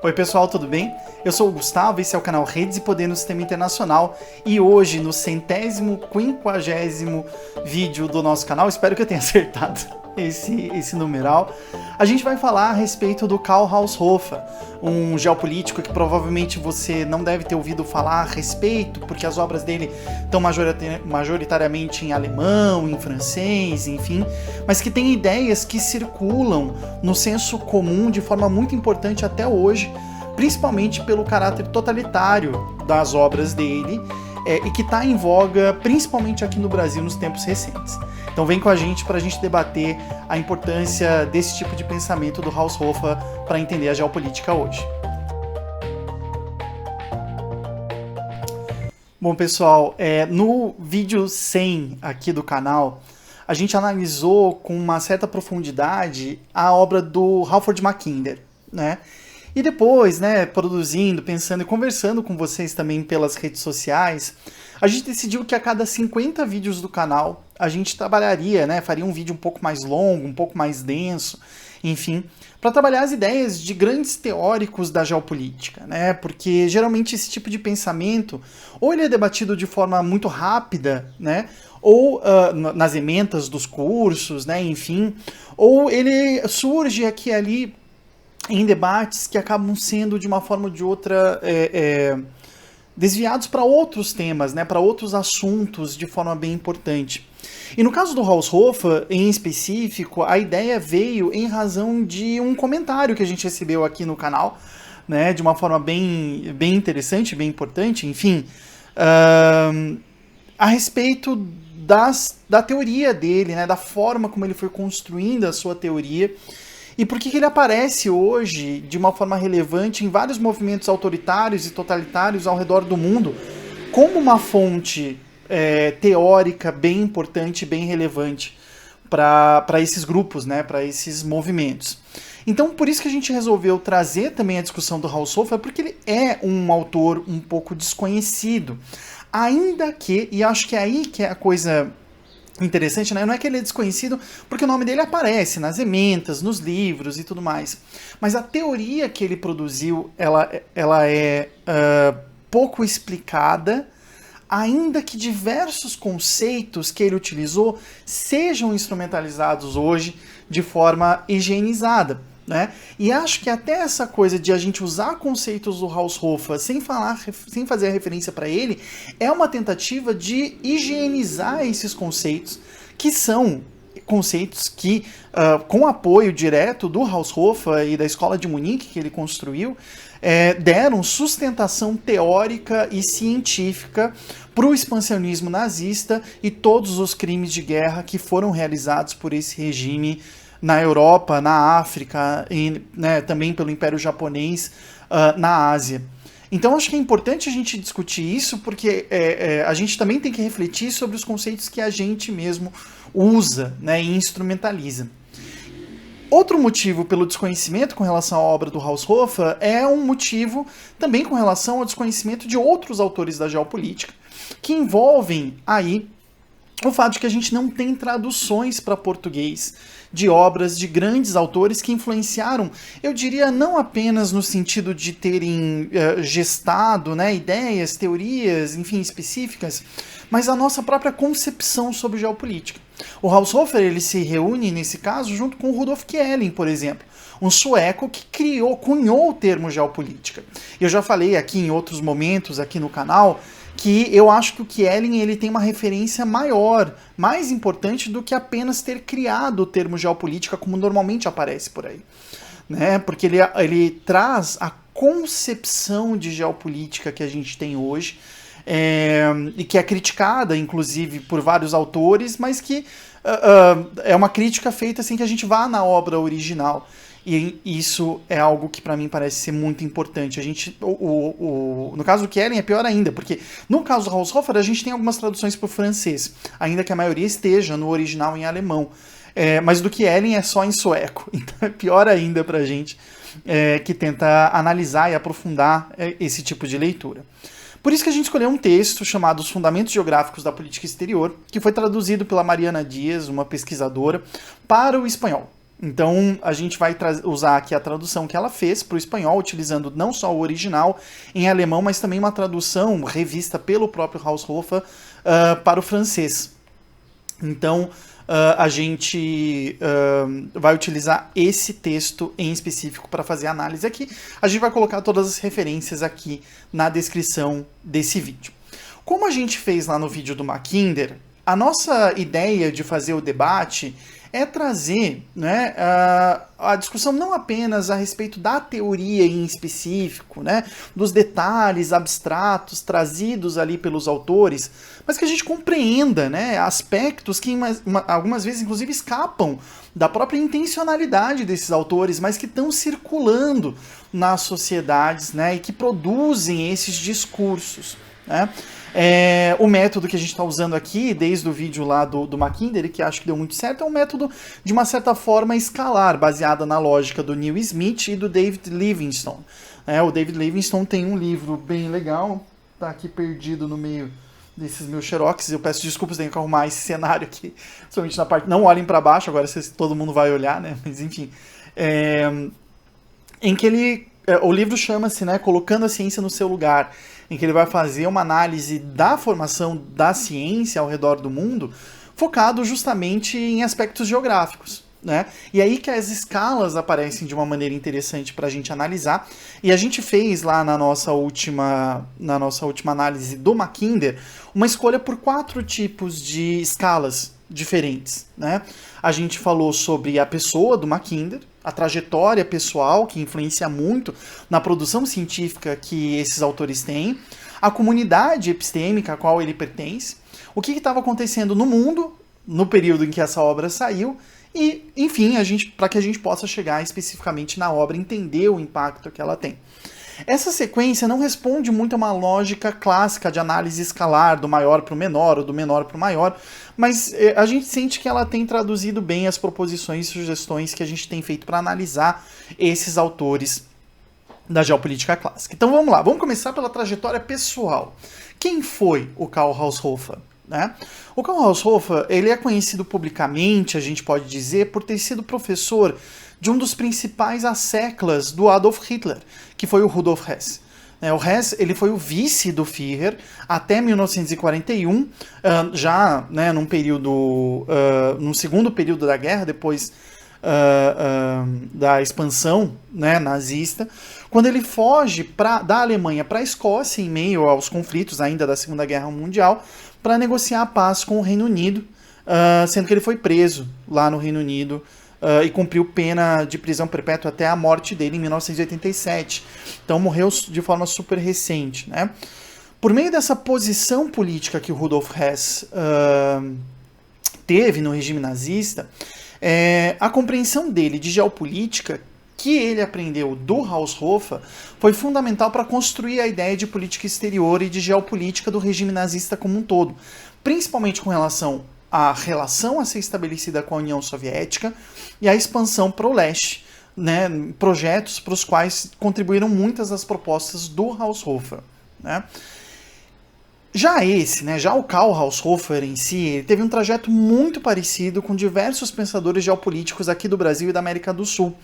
Oi pessoal, tudo bem? Eu sou o Gustavo, esse é o canal Redes e Poder no Sistema Internacional e hoje, no 150º vídeo do nosso canal, espero que eu tenha acertado esse numeral, a gente vai falar a respeito do Karl Haushofer, um geopolítico que provavelmente você não deve ter ouvido falar a respeito, porque as obras dele estão majoritariamente em alemão, em francês, enfim, mas que tem ideias que circulam no senso comum de forma muito importante até hoje, principalmente pelo caráter totalitário das obras dele, e que está em voga principalmente aqui no Brasil nos tempos recentes. Então vem com a gente para a gente debater a importância desse tipo de pensamento do Haushofer para entender a geopolítica hoje. Bom pessoal, no vídeo 100 aqui do canal, a gente analisou com uma certa profundidade a obra do Halford Mackinder, né? E depois, produzindo, pensando e conversando com vocês também pelas redes sociais, a gente decidiu que a cada 50 vídeos do canal a gente trabalharia, faria um vídeo um pouco mais longo, um pouco mais denso, enfim, para trabalhar as ideias de grandes teóricos da geopolítica, porque geralmente esse tipo de pensamento, ou ele é debatido de forma muito rápida, ou nas ementas dos cursos, enfim, ou ele surge aqui e ali em debates que acabam sendo, de uma forma ou de outra, desviados para outros temas, para outros assuntos de forma bem importante. E no caso do Haushofer, em específico, a ideia veio em razão de um comentário que a gente recebeu aqui no canal, de uma forma bem interessante, bem importante, enfim, a respeito da teoria dele, da forma como ele foi construindo a sua teoria, e por que ele aparece hoje de uma forma relevante em vários movimentos autoritários e totalitários ao redor do mundo como uma fonte teórica bem importante, bem relevante para esses grupos, para esses movimentos. Então, por isso que a gente resolveu trazer também a discussão do Haushofer, porque ele é um autor um pouco desconhecido, ainda que, e acho que é aí que é a coisa interessante, não é que ele é desconhecido porque o nome dele aparece nas ementas, nos livros e tudo mais, mas a teoria que ele produziu, ela é pouco explicada, ainda que diversos conceitos que ele utilizou sejam instrumentalizados hoje de forma higienizada. E acho que até essa coisa de a gente usar conceitos do Haushofer sem fazer a referência para ele é uma tentativa de higienizar esses conceitos, que são conceitos que, com apoio direto do Haushofer e da Escola de Munique que ele construiu, deram sustentação teórica e científica para o expansionismo nazista e todos os crimes de guerra que foram realizados por esse regime na Europa, na África, e também pelo Império Japonês na Ásia. Então acho que é importante a gente discutir isso, porque a gente também tem que refletir sobre os conceitos que a gente mesmo usa e instrumentaliza. Outro motivo pelo desconhecimento com relação à obra do Haushofer é um motivo também com relação ao desconhecimento de outros autores da geopolítica, que envolvem aí o fato de que a gente não tem traduções para português de obras de grandes autores que influenciaram, eu diria, não apenas no sentido de terem gestado ideias, teorias, enfim, específicas, mas a nossa própria concepção sobre geopolítica. O Haushofer, ele se reúne, nesse caso, junto com o Rudolf Kjellin, por exemplo, um sueco que cunhou o termo geopolítica. Eu já falei aqui em outros momentos aqui no canal que eu acho que o Kjellin ele tem uma referência maior, mais importante do que apenas ter criado o termo geopolítica como normalmente aparece por aí. Porque ele traz a concepção de geopolítica que a gente tem hoje, e que é criticada, inclusive, por vários autores, mas que é uma crítica feita sem que a gente vá na obra original. E isso é algo que para mim parece ser muito importante. No caso do Kjellin é pior ainda, porque no caso do Haushofer a gente tem algumas traduções para o francês, ainda que a maioria esteja no original em alemão. Mas do Kjellin é só em sueco, então é pior ainda para a gente que tenta analisar e aprofundar esse tipo de leitura. Por isso que a gente escolheu um texto chamado Os Fundamentos Geográficos da Política Exterior, que foi traduzido pela Mariana Dias, uma pesquisadora, para o espanhol. Então, a gente vai usar aqui a tradução que ela fez para o espanhol, utilizando não só o original em alemão, mas também uma tradução revista pelo próprio Haushofer para o francês. Então, a gente vai utilizar esse texto em específico para fazer a análise aqui. A gente vai colocar todas as referências aqui na descrição desse vídeo. Como a gente fez lá no vídeo do Mackinder, a nossa ideia de fazer o debate é trazer, né, a discussão não apenas a respeito da teoria em específico, né, dos detalhes abstratos trazidos ali pelos autores, mas que a gente compreenda, né, aspectos que algumas vezes inclusive escapam da própria intencionalidade desses autores, mas que estão circulando nas sociedades, né, e que produzem esses discursos, né. O método que a gente está usando aqui, desde o vídeo lá do Mackinder, que acho que deu muito certo, é um método de uma certa forma escalar, baseado na lógica do Neil Smith e do David Livingstone. O David Livingstone tem um livro bem legal, tá aqui perdido no meio desses meus xerox, eu peço desculpas, tenho que arrumar esse cenário aqui, principalmente na parte, não olhem para baixo, agora todo mundo vai olhar, né, mas enfim, em que o livro chama-se, né, Colocando a Ciência no Seu Lugar, em que ele vai fazer uma análise da formação da ciência ao redor do mundo, focado justamente em aspectos geográficos, né? E aí que as escalas aparecem de uma maneira interessante para a gente analisar. E a gente fez lá na nossa última análise do Mackinder uma escolha por 4 tipos de escalas diferentes, né? A gente falou sobre a pessoa do Mackinder, a trajetória pessoal, que influencia muito na produção científica que esses autores têm, a comunidade epistêmica a qual ele pertence, o que estava acontecendo no mundo no período em que essa obra saiu, e, enfim, para que a gente possa chegar especificamente na obra e entender o impacto que ela tem. Essa sequência não responde muito a uma lógica clássica de análise escalar, do maior para o menor, ou do menor para o maior, mas a gente sente que ela tem traduzido bem as proposições e sugestões que a gente tem feito para analisar esses autores da geopolítica clássica. Então vamos lá, vamos começar pela trajetória pessoal. Quem foi o Karl Haushofer? Né? O Karl Haushofer, ele é conhecido publicamente, a gente pode dizer, por ter sido professor de um dos principais asseclas do Adolf Hitler, que foi o Rudolf Hess. O Hess, ele foi o vice do Führer até 1941, já, né, num segundo período da guerra, depois da expansão, né, nazista, quando ele foge da Alemanha para a Escócia, em meio aos conflitos ainda da Segunda Guerra Mundial, para negociar a paz com o Reino Unido, sendo que ele foi preso lá no Reino Unido e cumpriu pena de prisão perpétua até a morte dele em 1987. Então morreu de forma super recente, né? Por meio dessa posição política que o Rudolf Hess teve no regime nazista, a compreensão dele de geopolítica que ele aprendeu do Haushofer foi fundamental para construir a ideia de política exterior e de geopolítica do regime nazista como um todo, principalmente com relação à relação a ser estabelecida com a União Soviética e a expansão para o leste, né, projetos para os quais contribuíram muitas das propostas do Haushofer, né. Já o Karl Haushofer em si, ele teve um trajeto muito parecido com diversos pensadores geopolíticos aqui do Brasil e da América do Sul.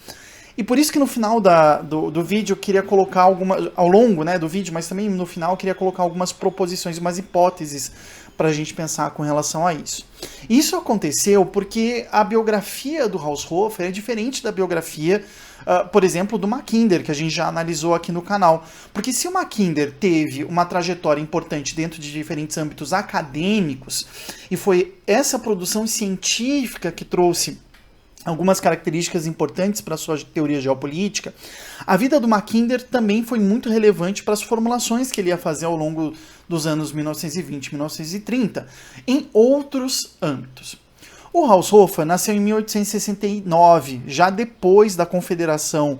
E por isso que no final do vídeo eu queria colocar ao longo, né, do vídeo, mas também no final eu queria colocar algumas proposições, umas hipóteses para a gente pensar com relação a isso. Isso aconteceu porque a biografia do Haushofer é diferente da biografia, por exemplo, do Mackinder, que a gente já analisou aqui no canal. Porque se o Mackinder teve uma trajetória importante dentro de diferentes âmbitos acadêmicos, e foi essa produção científica que trouxe algumas características importantes para a sua teoria geopolítica, a vida do Mackinder também foi muito relevante para as formulações que ele ia fazer ao longo dos anos 1920 e 1930, em outros âmbitos. O Haushofer nasceu em 1869, já depois da Confederação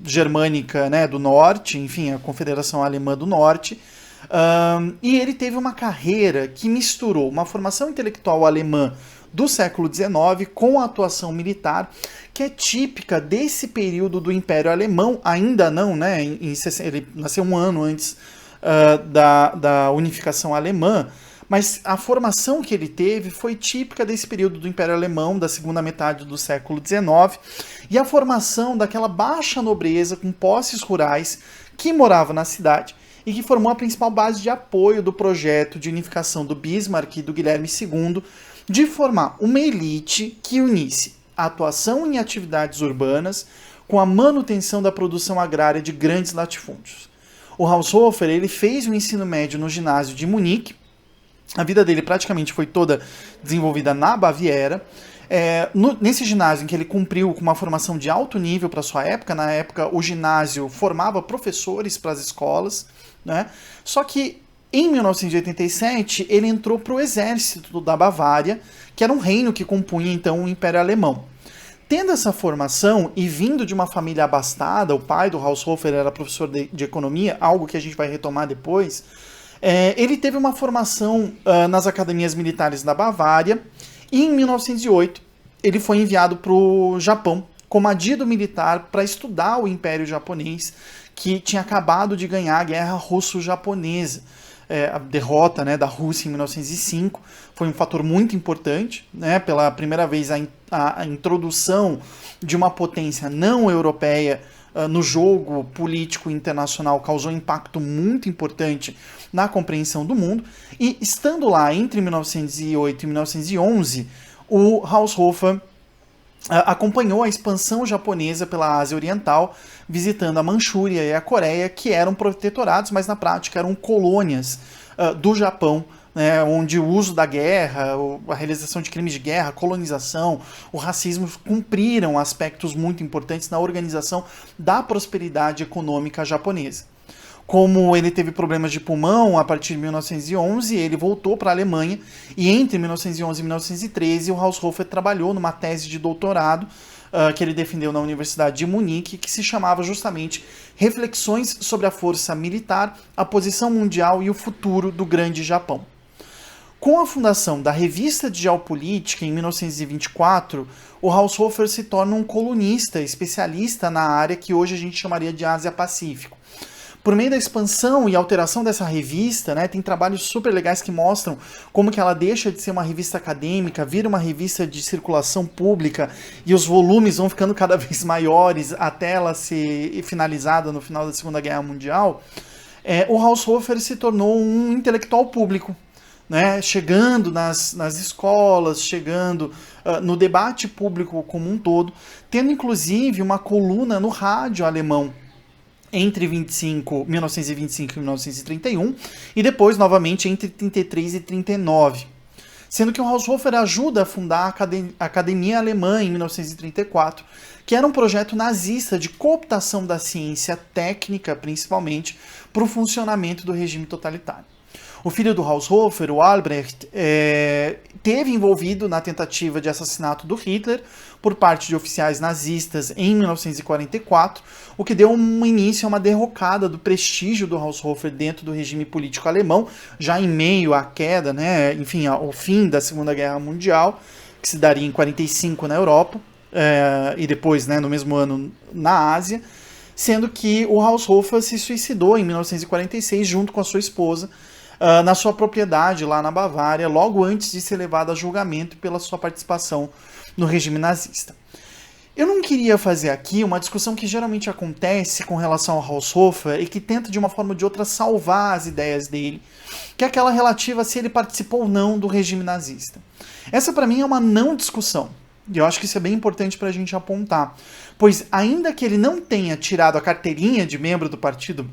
Germânica, né, do Norte, enfim, a Confederação Alemã do Norte, e ele teve uma carreira que misturou uma formação intelectual alemã do século XIX com a atuação militar, que é típica desse período do Império Alemão, ainda não, né? Ele nasceu um ano antes da unificação alemã, mas a formação que ele teve foi típica desse período do Império Alemão, da segunda metade do século XIX, e a formação daquela baixa nobreza com posses rurais que morava na cidade e que formou a principal base de apoio do projeto de unificação do Bismarck e do Guilherme II, de formar uma elite que unisse a atuação em atividades urbanas com a manutenção da produção agrária de grandes latifúndios. O Haushofer, ele fez o ensino médio no ginásio de Munique. A vida dele praticamente foi toda desenvolvida na Baviera. Nesse ginásio em que ele cumpriu com uma formação de alto nível para sua época, na época o ginásio formava professores para as escolas, né? Só que em 1987 ele entrou para o exército da Bavária, que era um reino que compunha então o Império Alemão. Tendo essa formação e vindo de uma família abastada, o pai do Haushofer era professor de economia, algo que a gente vai retomar depois, ele teve uma formação nas academias militares da Bavária e em 1908 ele foi enviado para o Japão como adido militar para estudar o Império Japonês, que tinha acabado de ganhar a Guerra Russo-Japonesa. A derrota, né, da Rússia em 1905 foi um fator muito importante, né, pela primeira vez a introdução de uma potência não europeia no jogo político internacional causou um impacto muito importante na compreensão do mundo, e estando lá entre 1908 e 1911, o Haushofer acompanhou a expansão japonesa pela Ásia Oriental, visitando a Manchúria e a Coreia, que eram protetorados, mas na prática eram colônias do Japão, né, onde o uso da guerra, a realização de crimes de guerra, a colonização, o racismo cumpriram aspectos muito importantes na organização da prosperidade econômica japonesa. Como ele teve problemas de pulmão a partir de 1911, ele voltou para a Alemanha e entre 1911 e 1913 o Haushofer trabalhou numa tese de doutorado que ele defendeu na Universidade de Munique, que se chamava justamente Reflexões sobre a Força Militar, a Posição Mundial e o Futuro do Grande Japão. Com a fundação da Revista de Geopolítica em 1924, o Haushofer se torna um colunista especialista na área que hoje a gente chamaria de Ásia-Pacífico. Por meio da expansão e alteração dessa revista, né, tem trabalhos super legais que mostram como que ela deixa de ser uma revista acadêmica, vira uma revista de circulação pública e os volumes vão ficando cada vez maiores até ela ser finalizada no final da Segunda Guerra Mundial. O Haushofer se tornou um intelectual público, né, chegando nas escolas, chegando no debate público como um todo, tendo inclusive uma coluna no rádio alemão entre 1925 e 1931, e depois, novamente, entre 33 e 39. Sendo que o Haushofer ajuda a fundar a Academia Alemã em 1934, que era um projeto nazista de cooptação da ciência técnica, principalmente, para o funcionamento do regime totalitário. O filho do Haushofer, o Albrecht, teve envolvido na tentativa de assassinato do Hitler por parte de oficiais nazistas em 1944, o que deu um início a uma derrocada do prestígio do Haushofer dentro do regime político alemão, já em meio à queda, né, enfim, ao fim da Segunda Guerra Mundial, que se daria em 45 na Europa, e depois, né, no mesmo ano, na Ásia, sendo que o Haushofer se suicidou em 1946 junto com a sua esposa, na sua propriedade lá na Bavária, logo antes de ser levado a julgamento pela sua participação no regime nazista. Eu não queria fazer aqui uma discussão que geralmente acontece com relação ao Haushofer e que tenta de uma forma ou de outra salvar as ideias dele, que é aquela relativa a se ele participou ou não do regime nazista. Essa para mim é uma não discussão, e eu acho que isso é bem importante para a gente apontar, pois ainda que ele não tenha tirado a carteirinha de membro do partido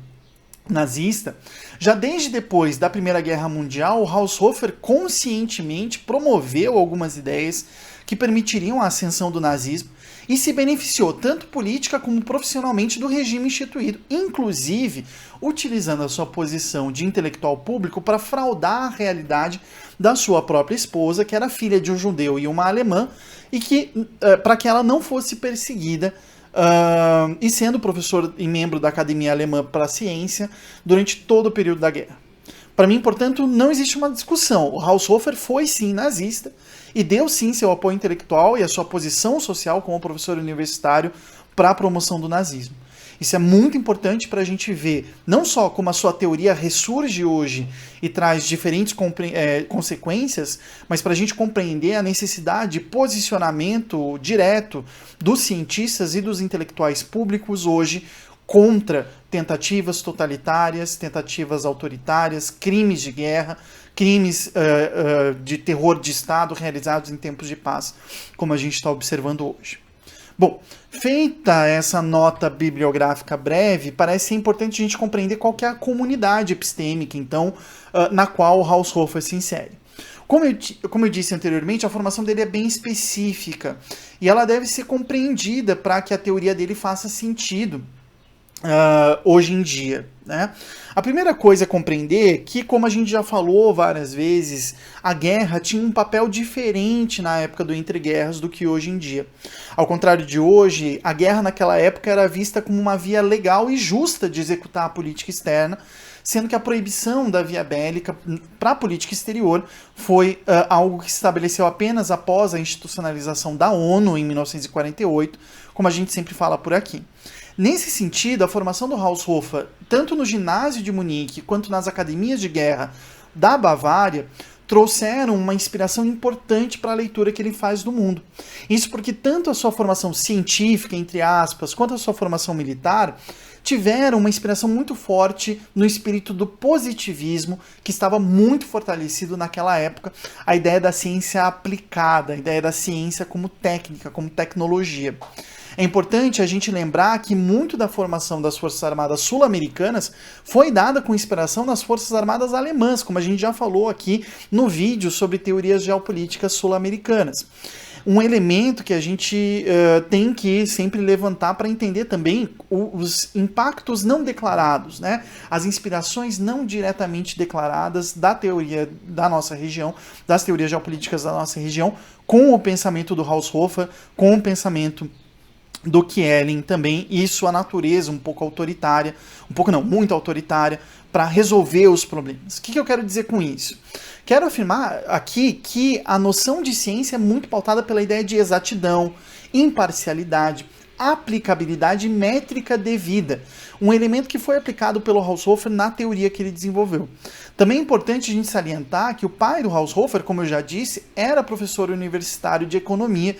nazista, já desde depois da Primeira Guerra Mundial, o Haushofer conscientemente promoveu algumas ideias que permitiriam a ascensão do nazismo e se beneficiou tanto política como profissionalmente do regime instituído, inclusive utilizando a sua posição de intelectual público para fraudar a realidade da sua própria esposa, que era filha de um judeu e uma alemã, e que para que ela não fosse perseguida, e sendo professor e membro da Academia Alemã para a Ciência durante todo o período da guerra. Para mim, portanto, não existe uma discussão. O Haushofer foi sim nazista e deu sim seu apoio intelectual e a sua posição social como professor universitário para a promoção do nazismo. Isso é muito importante para a gente ver não só como a sua teoria ressurge hoje e traz diferentes consequências, mas para a gente compreender a necessidade de posicionamento direto dos cientistas e dos intelectuais públicos hoje contra tentativas totalitárias, tentativas autoritárias, crimes de guerra, crimes de terror de Estado realizados em tempos de paz, como a gente está observando hoje. Bom, feita essa nota bibliográfica breve, parece ser importante a gente compreender qual que é a comunidade epistêmica, então, na qual o Haushofer se insere. Como eu disse anteriormente, a formação dele é bem específica e ela deve ser compreendida para que a teoria dele faça sentido hoje em dia, né? A primeira coisa é compreender que, como a gente já falou várias vezes, a guerra tinha um papel diferente na época do entreguerras do que hoje em dia. Ao contrário de hoje, a guerra naquela época era vista como uma via legal e justa de executar a política externa, sendo que a proibição da via bélica para a política exterior foi algo que se estabeleceu apenas após a institucionalização da ONU em 1948, como a gente sempre fala por aqui. Nesse sentido, a formação do Haushofer, tanto no ginásio de Munique quanto nas academias de guerra da Bavária, trouxeram uma inspiração importante para a leitura que ele faz do mundo. Isso porque tanto a sua formação científica, entre aspas, quanto a sua formação militar tiveram uma inspiração muito forte no espírito do positivismo, que estava muito fortalecido naquela época, a ideia da ciência aplicada, a ideia da ciência como técnica, como tecnologia. É importante a gente lembrar que muito da formação das Forças Armadas sul-americanas foi dada com inspiração nas Forças Armadas alemãs, como a gente já falou aqui no vídeo sobre teorias geopolíticas sul-americanas. Um elemento que a gente tem que sempre levantar para entender também os impactos não declarados, né? As inspirações não diretamente declaradas da teoria da nossa região, das teorias geopolíticas da nossa região, com o pensamento do Haushofer, com o pensamento do Kielin também, e sua natureza um pouco autoritária, muito autoritária, para resolver os problemas. O que eu quero dizer com isso? Quero afirmar aqui que a noção de ciência é muito pautada pela ideia de exatidão, imparcialidade, aplicabilidade métrica devida, um elemento que foi aplicado pelo Haushofer na teoria que ele desenvolveu. Também é importante a gente salientar que o pai do Haushofer, como eu já disse, era professor universitário de economia,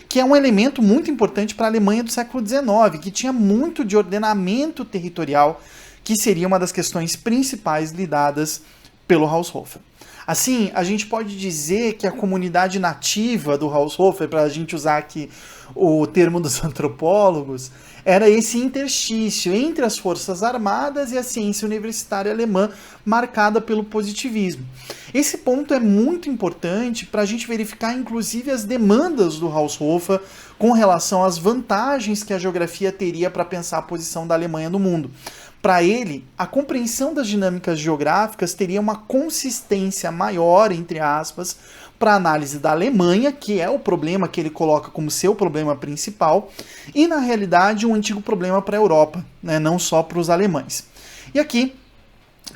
que é um elemento muito importante para a Alemanha do século XIX, que tinha muito de ordenamento territorial, que seria uma das questões principais lidadas pelo Haushofer. Assim, a gente pode dizer que a comunidade nativa do Haushofer, para a gente usar aqui o termo dos antropólogos, era esse interstício entre as forças armadas e a ciência universitária alemã, marcada pelo positivismo. Esse ponto é muito importante para a gente verificar, inclusive, as demandas do Haushofer com relação às vantagens que a geografia teria para pensar a posição da Alemanha no mundo. Para ele, a compreensão das dinâmicas geográficas teria uma consistência maior, entre aspas, para a análise da Alemanha, que é o problema que ele coloca como seu problema principal, e na realidade um antigo problema para a Europa, né, não só para os alemães. E aqui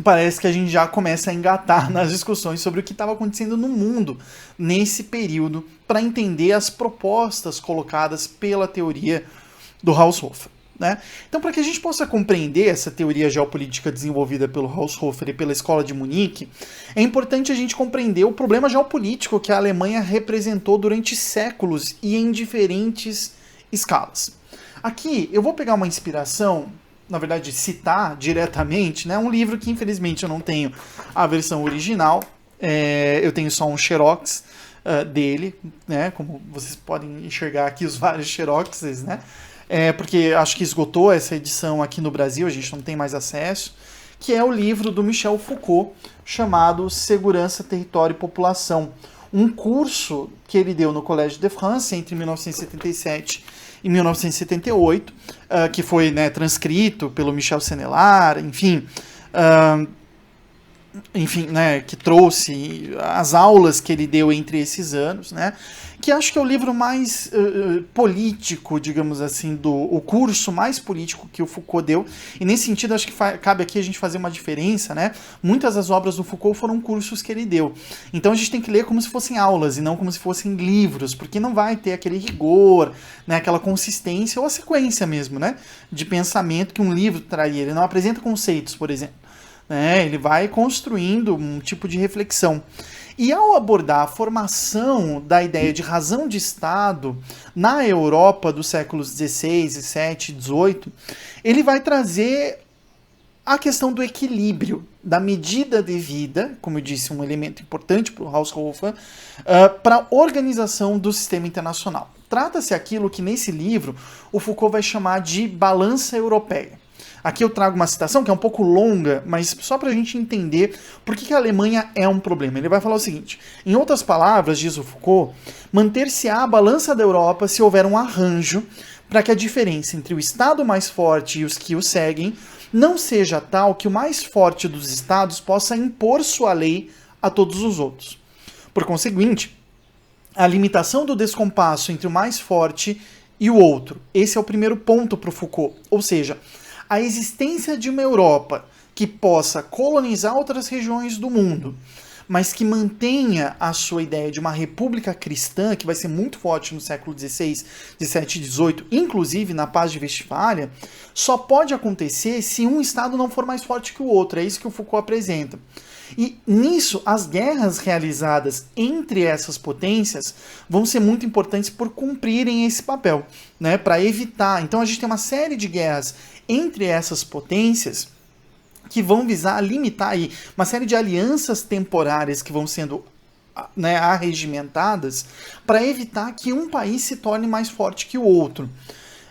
parece que a gente já começa a engatar nas discussões sobre o que estava acontecendo no mundo nesse período, para entender as propostas colocadas pela teoria do Haushofer. Né? Então, para que a gente possa compreender essa teoria geopolítica desenvolvida pelo Haushofer e pela Escola de Munique, é importante a gente compreender o problema geopolítico que a Alemanha representou durante séculos e em diferentes escalas. Aqui eu vou pegar uma inspiração, na verdade citar diretamente, né, um livro que infelizmente eu não tenho a versão original, eu tenho só um xerox dele, né, como vocês podem enxergar aqui os vários xeroxes, né? Porque acho que esgotou essa edição aqui no Brasil, a gente não tem mais acesso, que é o livro do Michel Foucault, chamado Segurança, Território e População. Um curso que ele deu no Collège de France entre 1977 e 1978, que foi, né, transcrito pelo Michel Senelar, enfim. enfim, né, que trouxe as aulas que ele deu entre esses anos, né, que acho que é o livro mais político, digamos assim, o curso mais político que o Foucault deu, e nesse sentido acho que cabe aqui a gente fazer uma diferença, né, muitas das obras do Foucault foram cursos que ele deu, então a gente tem que ler como se fossem aulas e não como se fossem livros, porque não vai ter aquele rigor, né, aquela consistência ou a sequência mesmo, né, de pensamento que um livro traria. Ele não apresenta conceitos, por exemplo, né, ele vai construindo um tipo de reflexão. E ao abordar a formação da ideia de razão de Estado na Europa dos séculos XVI, XVII, XVIII, ele vai trazer a questão do equilíbrio, da medida devida, como eu disse, um elemento importante para o Haushofer, para a organização do sistema internacional. Trata-se aquilo que nesse livro o Foucault vai chamar de balança europeia. Aqui eu trago uma citação que é um pouco longa, mas só para a gente entender por que a Alemanha é um problema. Ele vai falar o seguinte: em outras palavras, diz o Foucault, manter-se-á a balança da Europa se houver um arranjo para que a diferença entre o Estado mais forte e os que o seguem não seja tal que o mais forte dos Estados possa impor sua lei a todos os outros. Por conseguinte, a limitação do descompasso entre o mais forte e o outro. Esse é o primeiro ponto para o Foucault. Ou seja, a existência de uma Europa que possa colonizar outras regiões do mundo, mas que mantenha a sua ideia de uma república cristã, que vai ser muito forte no século XVI, XVII e XVIII, inclusive na Paz de Westfália, só pode acontecer se um Estado não for mais forte que o outro. É isso que o Foucault apresenta. E nisso, as guerras realizadas entre essas potências vão ser muito importantes por cumprirem esse papel, né, para evitar. Então a gente tem uma série de guerras entre essas potências que vão visar limitar aí uma série de alianças temporárias que vão sendo, né, arregimentadas para evitar que um país se torne mais forte que o outro.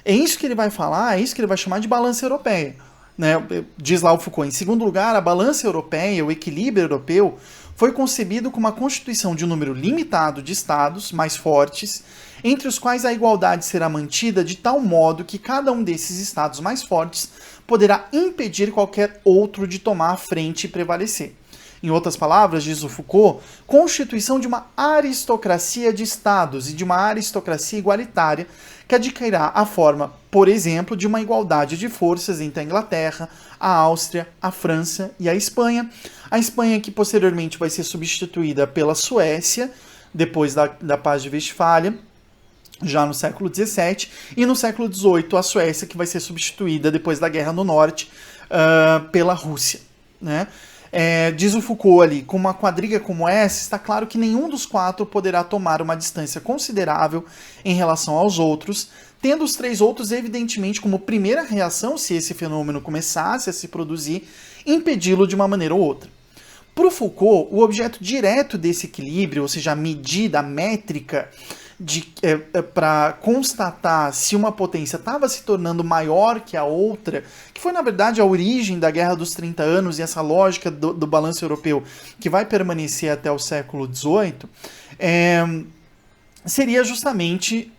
É isso que ele vai falar, é isso que ele vai chamar de balança europeia. Né, diz lá o Foucault, em segundo lugar, a balança europeia, o equilíbrio europeu, foi concebido como uma constituição de um número limitado de estados mais fortes, entre os quais a igualdade será mantida de tal modo que cada um desses estados mais fortes poderá impedir qualquer outro de tomar a frente e prevalecer. Em outras palavras, diz o Foucault, constituição de uma aristocracia de estados e de uma aristocracia igualitária que adquirirá a forma, por exemplo, de uma igualdade de forças entre a Inglaterra, a Áustria, a França e a Espanha. A Espanha que posteriormente vai ser substituída pela Suécia, depois da Paz de Westfália, já no século XVII, e no século XVIII a Suécia que vai ser substituída depois da Guerra no Norte pela Rússia, né? Diz o Foucault ali, com uma quadriga como essa, está claro que nenhum dos quatro poderá tomar uma distância considerável em relação aos outros, tendo os três outros, evidentemente, como primeira reação, se esse fenômeno começasse a se produzir, impedi-lo de uma maneira ou outra. Para o Foucault, o objeto direto desse equilíbrio, ou seja, a medida, a métrica, para constatar se uma potência estava se tornando maior que a outra, que foi na verdade a origem da Guerra dos 30 Anos e essa lógica do balanço europeu que vai permanecer até o século XVIII, seria justamente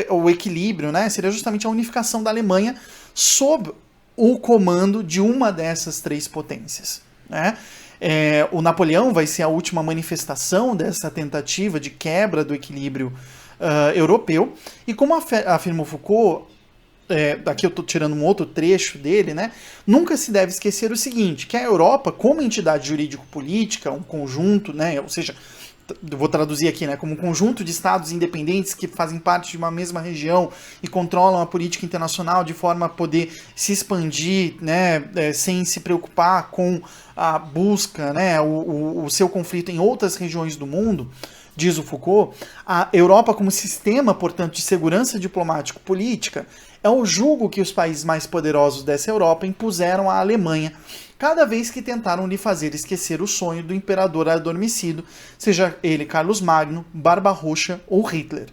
o equilíbrio, né? Seria justamente a unificação da Alemanha sob o comando de uma dessas três potências, né? O Napoleão vai ser a última manifestação dessa tentativa de quebra do equilíbrio europeu, e como afirma o Foucault, aqui eu estou tirando um outro trecho dele, né, nunca se deve esquecer o seguinte, que a Europa, como entidade jurídico-política, um conjunto, né, ou seja, vou traduzir aqui, né, como um conjunto de estados independentes que fazem parte de uma mesma região e controlam a política internacional de forma a poder se expandir, né, sem se preocupar com a busca, né, o seu conflito em outras regiões do mundo, diz o Foucault, a Europa como sistema, portanto, de segurança diplomático-política é o jugo que os países mais poderosos dessa Europa impuseram à Alemanha cada vez que tentaram lhe fazer esquecer o sonho do imperador adormecido, seja ele Carlos Magno, Barbarroxa ou Hitler.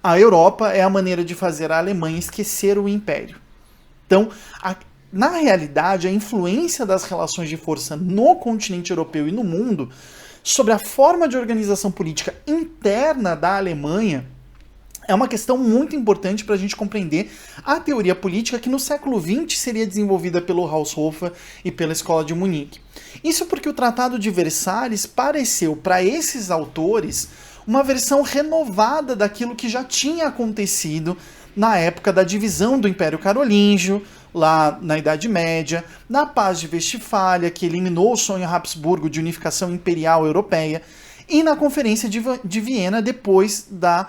A Europa é a maneira de fazer a Alemanha esquecer o império. Então, na realidade, a influência das relações de força no continente europeu e no mundo sobre a forma de organização política interna da Alemanha é uma questão muito importante para a gente compreender a teoria política que no século XX seria desenvolvida pelo Haushofer e pela Escola de Munique. Isso porque o Tratado de Versalhes pareceu para esses autores uma versão renovada daquilo que já tinha acontecido na época da divisão do Império Carolíngio, lá na Idade Média, na Paz de Westfália, que eliminou o sonho Habsburgo de unificação imperial europeia, e na Conferência de Viena, depois da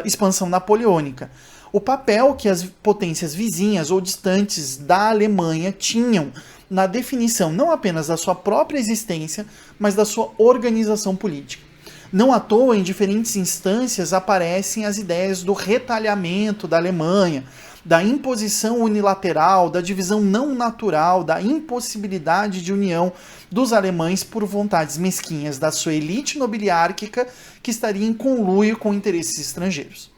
expansão napoleônica. O papel que as potências vizinhas ou distantes da Alemanha tinham na definição não apenas da sua própria existência, mas da sua organização política. Não à toa, em diferentes instâncias, aparecem as ideias do retalhamento da Alemanha, da imposição unilateral, da divisão não natural, da impossibilidade de união dos alemães por vontades mesquinhas da sua elite nobiliárquica que estaria em conluio com interesses estrangeiros.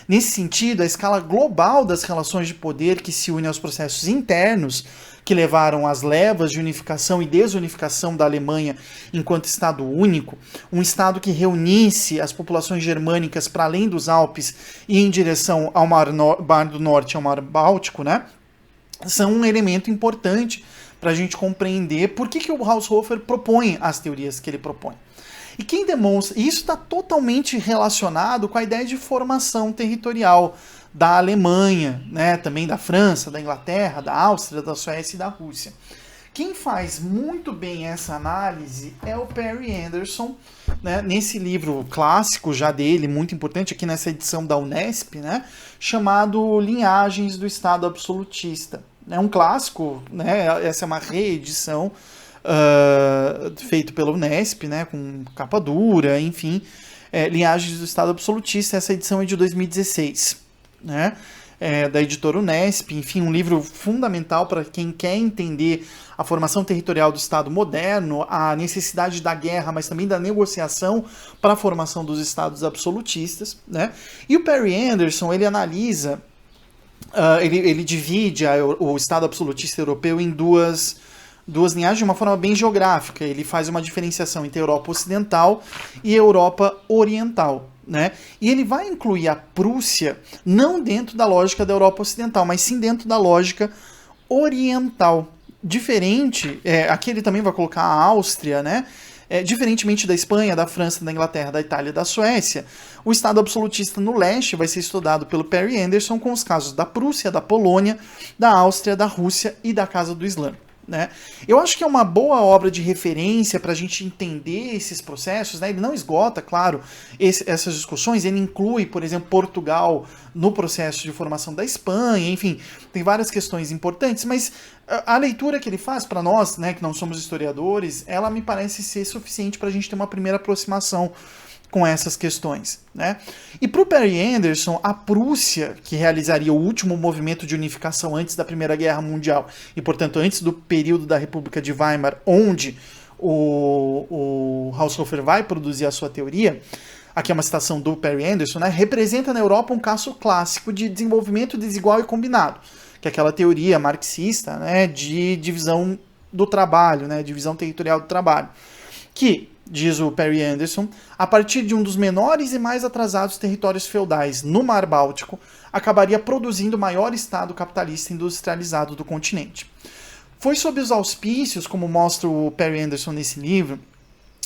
Nesse sentido, a escala global das relações de poder que se une aos processos internos que levaram às levas de unificação e desunificação da Alemanha enquanto Estado único, um Estado que reunisse as populações germânicas para além dos Alpes e em direção ao Mar do Norte e ao Mar Báltico, né, são um elemento importante para a gente compreender por que o Haushofer propõe as teorias que ele propõe. E quem demonstra, isso está totalmente relacionado com a ideia de formação territorial da Alemanha, né, também da França, da Inglaterra, da Áustria, da Suécia e da Rússia. Quem faz muito bem essa análise é o Perry Anderson, né, nesse livro clássico já dele, muito importante aqui nessa edição da Unesp, né, chamado Linhagens do Estado Absolutista. É um clássico, né, essa é uma reedição feito pela Unesp, né, com capa dura, enfim, Linhagens do Estado Absolutista. Essa edição é de 2016, né, da editora Unesp, enfim, um livro fundamental para quem quer entender a formação territorial do Estado moderno, a necessidade da guerra, mas também da negociação para a formação dos Estados absolutistas, né. E o Perry Anderson, ele analisa, ele divide o Estado absolutista europeu em duas linhagens de uma forma bem geográfica. Ele faz uma diferenciação entre Europa Ocidental e Europa Oriental, né? E ele vai incluir a Prússia não dentro da lógica da Europa Ocidental, mas sim dentro da lógica oriental. Diferente, aqui ele também vai colocar a Áustria, né? Diferentemente da Espanha, da França, da Inglaterra, da Itália e da Suécia, o Estado absolutista no leste vai ser estudado pelo Perry Anderson com os casos da Prússia, da Polônia, da Áustria, da Rússia e da Casa do Islã. Né? Eu acho que é uma boa obra de referência para a gente entender esses processos, né? Ele não esgota, claro, essas discussões, ele inclui, por exemplo, Portugal no processo de formação da Espanha, enfim, tem várias questões importantes, mas a leitura que ele faz para nós, né, que não somos historiadores, ela me parece ser suficiente para a gente ter uma primeira aproximação com essas questões, né? E para o Perry Anderson, a Prússia, que realizaria o último movimento de unificação antes da Primeira Guerra Mundial e, portanto, antes do período da República de Weimar, onde o Haushofer vai produzir a sua teoria, aqui é uma citação do Perry Anderson, né, representa na Europa um caso clássico de desenvolvimento desigual e combinado, que é aquela teoria marxista, né, de divisão do trabalho, né, divisão territorial do trabalho, que, diz o Perry Anderson, a partir de um dos menores e mais atrasados territórios feudais no Mar Báltico, acabaria produzindo o maior estado capitalista industrializado do continente. Foi sob os auspícios, como mostra o Perry Anderson nesse livro,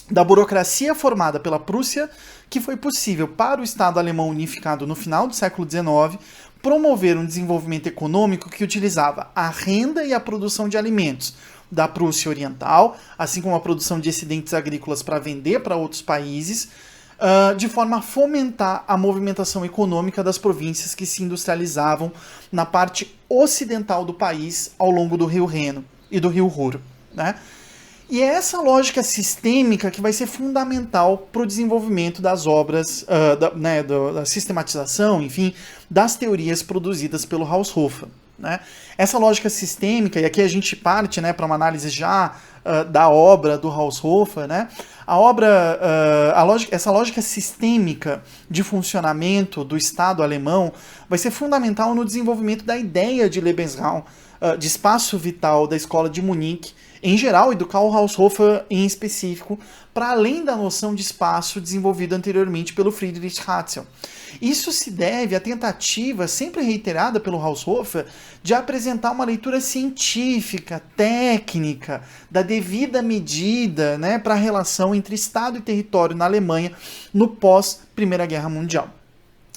da burocracia formada pela Prússia que foi possível para o Estado alemão unificado no final do século XIX promover um desenvolvimento econômico que utilizava a renda e a produção de alimentos da Prússia Oriental, assim como a produção de excedentes agrícolas para vender para outros países, de forma a fomentar a movimentação econômica das províncias que se industrializavam na parte ocidental do país ao longo do Rio Reno e do Rio Ruhr, né? E é essa lógica sistêmica que vai ser fundamental para o desenvolvimento das obras, da sistematização, enfim, das teorias produzidas pelo Haushofer. Né? Essa lógica sistêmica, e aqui a gente parte, né, para uma análise já da obra do Haushofer, né? Essa lógica sistêmica de funcionamento do Estado alemão vai ser fundamental no desenvolvimento da ideia de Lebensraum de espaço vital da escola de Munique em geral e do Karl Haushofer em específico, para além da noção de espaço desenvolvida anteriormente pelo Friedrich Ratzel. Isso se deve à tentativa, sempre reiterada pelo Haushofer, de apresentar uma leitura científica, técnica, da devida medida, né, para a relação entre Estado e território na Alemanha no pós-Primeira Guerra Mundial.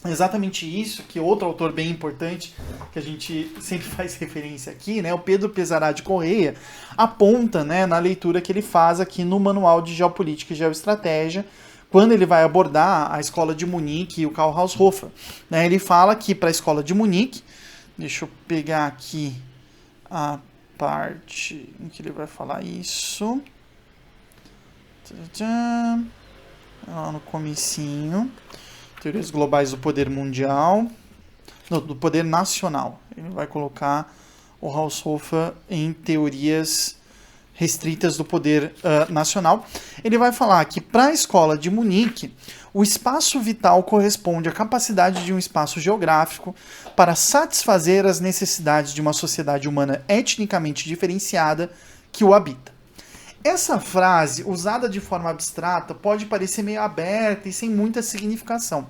Exatamente isso que outro autor bem importante, que a gente sempre faz referência aqui, né, o Pedro Pesarati Correia, aponta, né, na leitura que ele faz aqui no Manual de Geopolítica e Geoestratégia, quando ele vai abordar a escola de Munique e o Karl Haushofer. Né, ele fala que para a escola de Munique, deixa eu pegar aqui a parte em que ele vai falar isso, lá no comecinho, teorias globais do poder mundial, do poder nacional. Ele vai colocar o Haushofer em teorias restritas do poder nacional. Ele vai falar que para a escola de Munique, o espaço vital corresponde à capacidade de um espaço geográfico para satisfazer as necessidades de uma sociedade humana etnicamente diferenciada que o habita. Essa frase, usada de forma abstrata, pode parecer meio aberta e sem muita significação.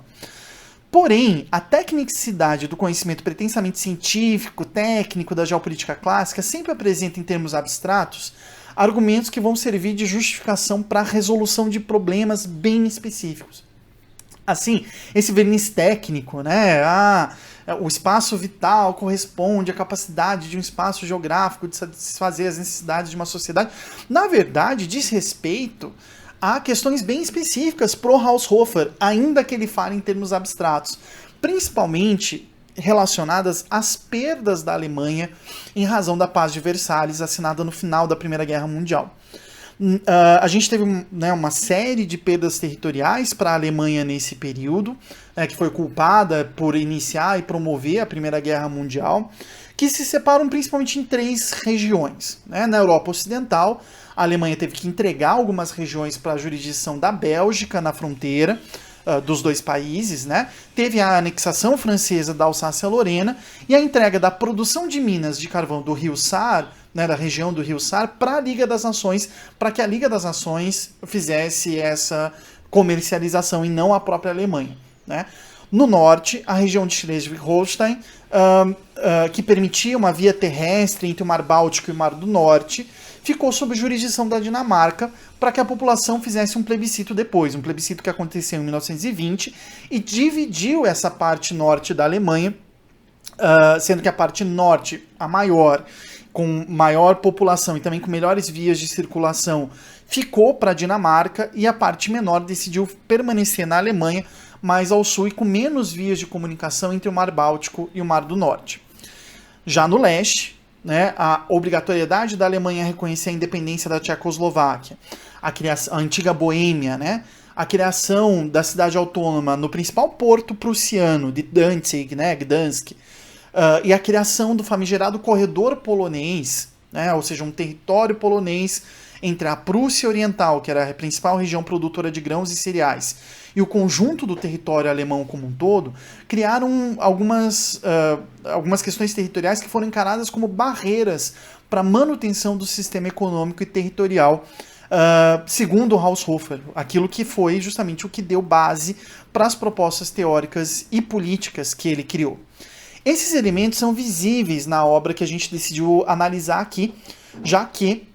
Porém, a tecnicidade do conhecimento pretensamente científico, técnico da geopolítica clássica sempre apresenta em termos abstratos argumentos que vão servir de justificação para a resolução de problemas bem específicos. Assim, esse verniz técnico, né? O espaço vital corresponde à capacidade de um espaço geográfico de satisfazer as necessidades de uma sociedade. Na verdade, diz respeito a questões bem específicas pro Haushofer, ainda que ele fale em termos abstratos, principalmente relacionadas às perdas da Alemanha em razão da Paz de Versalhes, assinada no final da Primeira Guerra Mundial. A gente teve, né, uma série de perdas territoriais para a Alemanha nesse período, que foi culpada por iniciar e promover a Primeira Guerra Mundial, que se separam principalmente em 3 regiões. Né? Na Europa Ocidental, a Alemanha teve que entregar algumas regiões para a jurisdição da Bélgica na fronteira dos 2 países, né? Teve a anexação francesa da Alsácia-Lorena e a entrega da produção de minas de carvão do Rio Saar, né, da região do Rio Saar, para a Liga das Nações, para que a Liga das Nações fizesse essa comercialização e não a própria Alemanha. Né? No norte, a região de Schleswig-Holstein, que permitia uma via terrestre entre o Mar Báltico e o Mar do Norte, ficou sob jurisdição da Dinamarca para que a população fizesse um plebiscito depois, um plebiscito que aconteceu em 1920 e dividiu essa parte norte da Alemanha, sendo que a parte norte, a maior, com maior população e também com melhores vias de circulação, ficou para a Dinamarca e a parte menor decidiu permanecer na Alemanha, mais ao sul e com menos vias de comunicação entre o Mar Báltico e o Mar do Norte. Já no leste, né, a obrigatoriedade da Alemanha reconhecer a independência da Tchecoslováquia, a antiga Boêmia, né, a criação da cidade autônoma no principal porto prussiano de Danzig, né, Gdansk, e a criação do famigerado corredor polonês, né, ou seja, um território polonês entre a Prússia Oriental, que era a principal região produtora de grãos e cereais, e o conjunto do território alemão como um todo, criaram algumas questões territoriais que foram encaradas como barreiras para a manutenção do sistema econômico e territorial, segundo Haushofer, aquilo que foi justamente o que deu base para as propostas teóricas e políticas que ele criou. Esses elementos são visíveis na obra que a gente decidiu analisar aqui, já que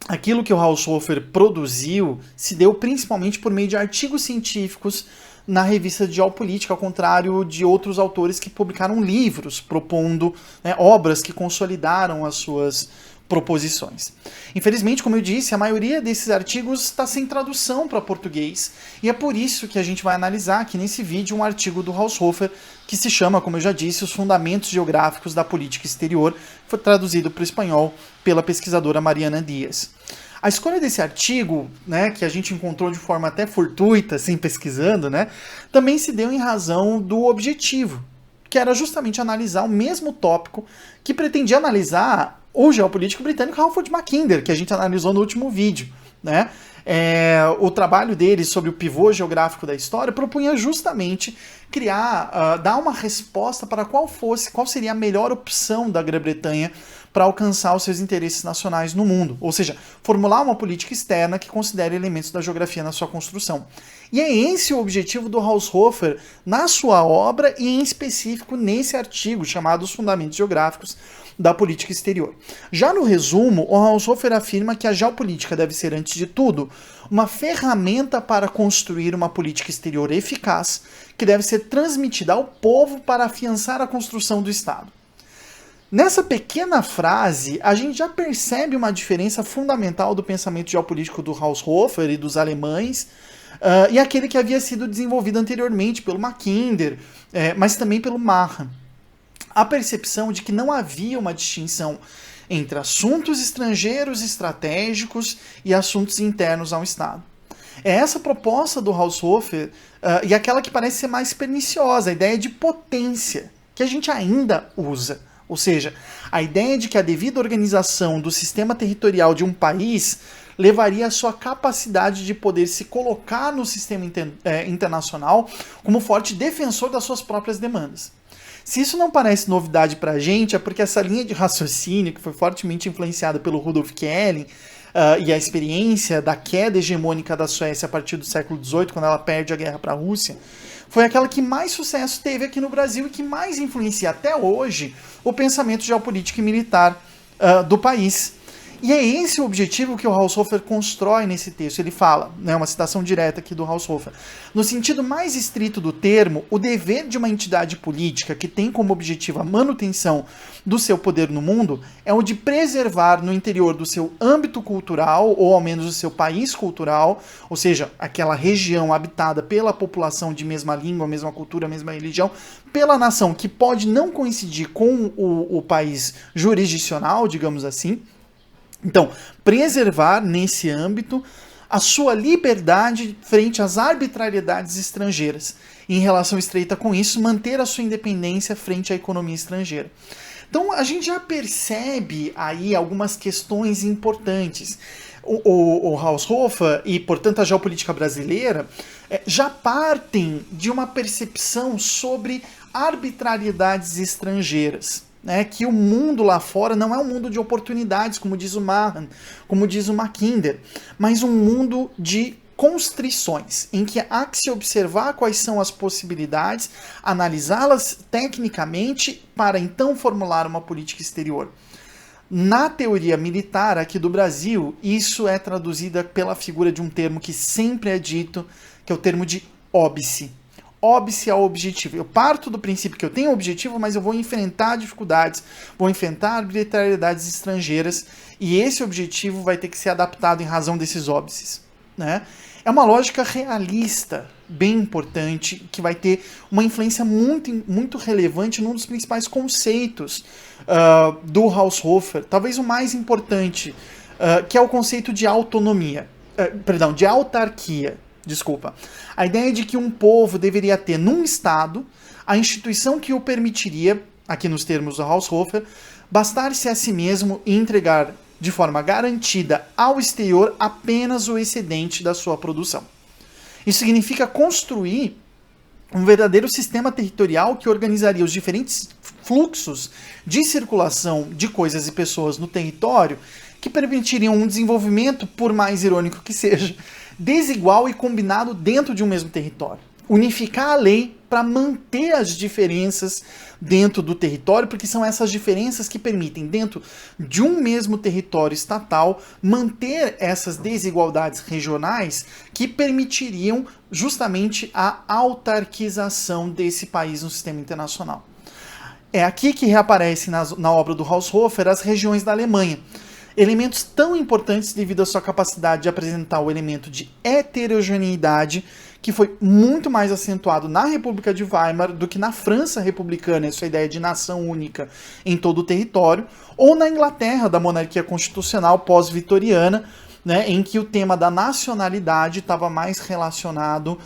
aquilo que o Haushofer produziu se deu principalmente por meio de artigos científicos na revista de Geopolítica, ao contrário de outros autores que publicaram livros propondo, né, obras que consolidaram as suas proposições. Infelizmente, como eu disse, a maioria desses artigos está sem tradução para português, e é por isso que a gente vai analisar aqui nesse vídeo um artigo do Haushofer que se chama, como eu já disse, Os Fundamentos Geográficos da Política Exterior, que foi traduzido para o espanhol pela pesquisadora Mariana Dias. A escolha desse artigo, né, que a gente encontrou de forma até fortuita, assim, pesquisando, né, também se deu em razão do objetivo, que era justamente analisar o mesmo tópico que pretendia analisar o geopolítico britânico Halford Mackinder, que a gente analisou no último vídeo. Né? O trabalho dele sobre o pivô geográfico da história propunha justamente dar uma resposta para qual seria a melhor opção da Grã-Bretanha para alcançar os seus interesses nacionais no mundo, ou seja, formular uma política externa que considere elementos da geografia na sua construção. E é esse o objetivo do Haushofer na sua obra e em específico nesse artigo chamado Os Fundamentos Geográficos da Política Exterior. Já no resumo, o Haushofer afirma que a geopolítica deve ser, antes de tudo, uma ferramenta para construir uma política exterior eficaz, que deve ser transmitida ao povo para afiançar a construção do Estado. Nessa pequena frase, a gente já percebe uma diferença fundamental do pensamento geopolítico do Haushofer e dos alemães, e aquele que havia sido desenvolvido anteriormente pelo Mackinder, mas também pelo Mahan. A percepção de que não havia uma distinção entre assuntos estrangeiros estratégicos e assuntos internos ao Estado. É essa proposta do Haushofer e aquela que parece ser mais perniciosa, a ideia de potência, que a gente ainda usa. Ou seja, a ideia de que a devida organização do sistema territorial de um país levaria à sua capacidade de poder se colocar no sistema internacional como forte defensor das suas próprias demandas. Se isso não parece novidade para a gente, é porque essa linha de raciocínio, que foi fortemente influenciada pelo Rudolf Kehlen, e a experiência da queda hegemônica da Suécia a partir do século XVIII, quando ela perde a guerra para a Rússia, foi aquela que mais sucesso teve aqui no Brasil e que mais influencia até hoje o pensamento geopolítico e militar do país. E é esse o objetivo que o Haushofer constrói nesse texto. Ele fala, uma citação direta aqui do Haushofer, no sentido mais estrito do termo, o dever de uma entidade política que tem como objetivo a manutenção do seu poder no mundo é o de preservar no interior do seu âmbito cultural, ou ao menos do seu país cultural, ou seja, aquela região habitada pela população de mesma língua, mesma cultura, mesma religião, pela nação que pode não coincidir com o país jurisdicional, digamos assim. Então, preservar nesse âmbito a sua liberdade frente às arbitrariedades estrangeiras. E, em relação estreita com isso, manter a sua independência frente à economia estrangeira. Então, a gente já percebe aí algumas questões importantes. O Haushofer e, portanto, a geopolítica brasileira já partem de uma percepção sobre arbitrariedades estrangeiras. Que o mundo lá fora não é um mundo de oportunidades, como diz o Mahan, como diz o Mackinder, mas um mundo de constrições, em que há que se observar quais são as possibilidades, analisá-las tecnicamente, para então formular uma política exterior. Na teoria militar aqui do Brasil, isso é traduzido pela figura de um termo que sempre é dito, que é o termo de óbice. Óbice ao objetivo. Eu parto do princípio que eu tenho um objetivo, mas eu vou enfrentar dificuldades, vou enfrentar arbitrariedades estrangeiras, e esse objetivo vai ter que ser adaptado em razão desses óbices. É uma lógica realista, bem importante, que vai ter uma influência muito, muito relevante num dos principais conceitos do Haushofer, talvez o mais importante, que é o conceito de autonomia, de autarquia. Desculpa. A ideia de que um povo deveria ter num Estado a instituição que o permitiria, aqui nos termos do Haushofer, bastar-se a si mesmo e entregar de forma garantida ao exterior apenas o excedente da sua produção. Isso significa construir um verdadeiro sistema territorial que organizaria os diferentes fluxos de circulação de coisas e pessoas no território, que permitiriam um desenvolvimento, por mais irônico que seja, desigual e combinado dentro de um mesmo território. Unificar a lei para manter as diferenças dentro do território, porque são essas diferenças que permitem, dentro de um mesmo território estatal, manter essas desigualdades regionais que permitiriam justamente a autarquização desse país no sistema internacional. É aqui que reaparece na obra do Haushofer as regiões da Alemanha. Elementos tão importantes devido à sua capacidade de apresentar o elemento de heterogeneidade, que foi muito mais acentuado na República de Weimar do que na França republicana, essa ideia de nação única em todo o território, ou na Inglaterra, da monarquia constitucional pós-vitoriana, em que o tema da nacionalidade estava mais relacionado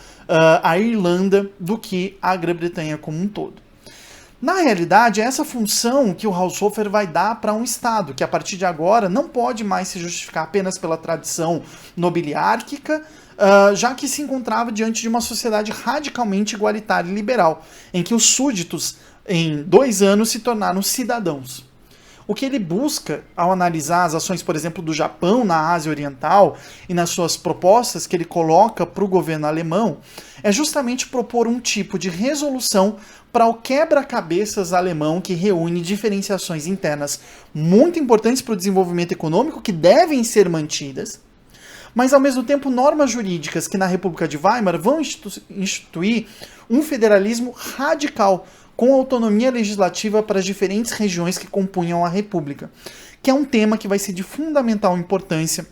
à Irlanda do que à Grã-Bretanha como um todo. Na realidade, é essa função que o Haushofer vai dar para um Estado, que a partir de agora não pode mais se justificar apenas pela tradição nobiliárquica, já que se encontrava diante de uma sociedade radicalmente igualitária e liberal, em que os súditos, em 2 anos, se tornaram cidadãos. O que ele busca ao analisar as ações, por exemplo, do Japão na Ásia Oriental e nas suas propostas que ele coloca para o governo alemão, é justamente propor um tipo de resolução para o quebra-cabeças alemão que reúne diferenciações internas muito importantes para o desenvolvimento econômico que devem ser mantidas, mas ao mesmo tempo normas jurídicas que na República de Weimar vão instituir um federalismo radical com autonomia legislativa para as diferentes regiões que compunham a República, que é um tema que vai ser de fundamental importância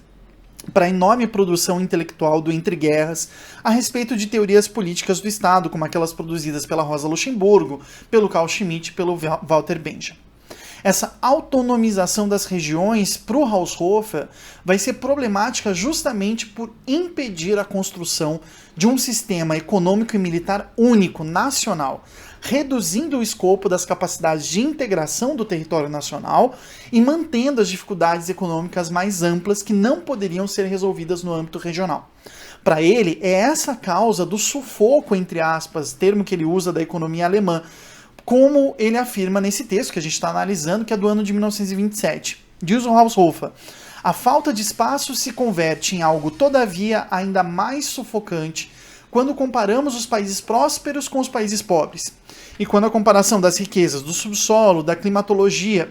para a enorme produção intelectual do Entre Guerras a respeito de teorias políticas do Estado, como aquelas produzidas pela Rosa Luxemburgo, pelo Carl Schmitt e pelo Walter Benjamin. Essa autonomização das regiões para o Haushofer vai ser problemática justamente por impedir a construção de um sistema econômico e militar único, nacional, reduzindo o escopo das capacidades de integração do território nacional e mantendo as dificuldades econômicas mais amplas que não poderiam ser resolvidas no âmbito regional. Para ele, é essa causa do sufoco, entre aspas, termo que ele usa da economia alemã, como ele afirma nesse texto que a gente está analisando, que é do ano de 1927. Diz o Haushofer: a falta de espaço se converte em algo, todavia, ainda mais sufocante quando comparamos os países prósperos com os países pobres. E quando a comparação das riquezas do subsolo, da climatologia,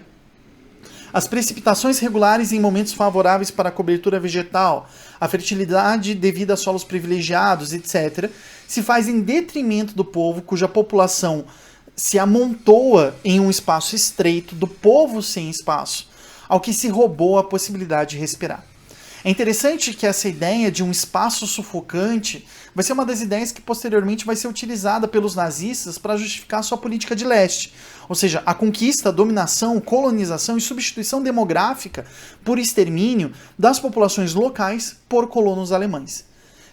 as precipitações regulares em momentos favoráveis para a cobertura vegetal, a fertilidade devida a solos privilegiados, etc., se faz em detrimento do povo cuja população se amontoa em um espaço estreito, do povo sem espaço, ao que se roubou a possibilidade de respirar. É interessante que essa ideia de um espaço sufocante vai ser uma das ideias que posteriormente vai ser utilizada pelos nazistas para justificar sua política de leste, ou seja, a conquista, dominação, colonização e substituição demográfica por extermínio das populações locais por colonos alemães.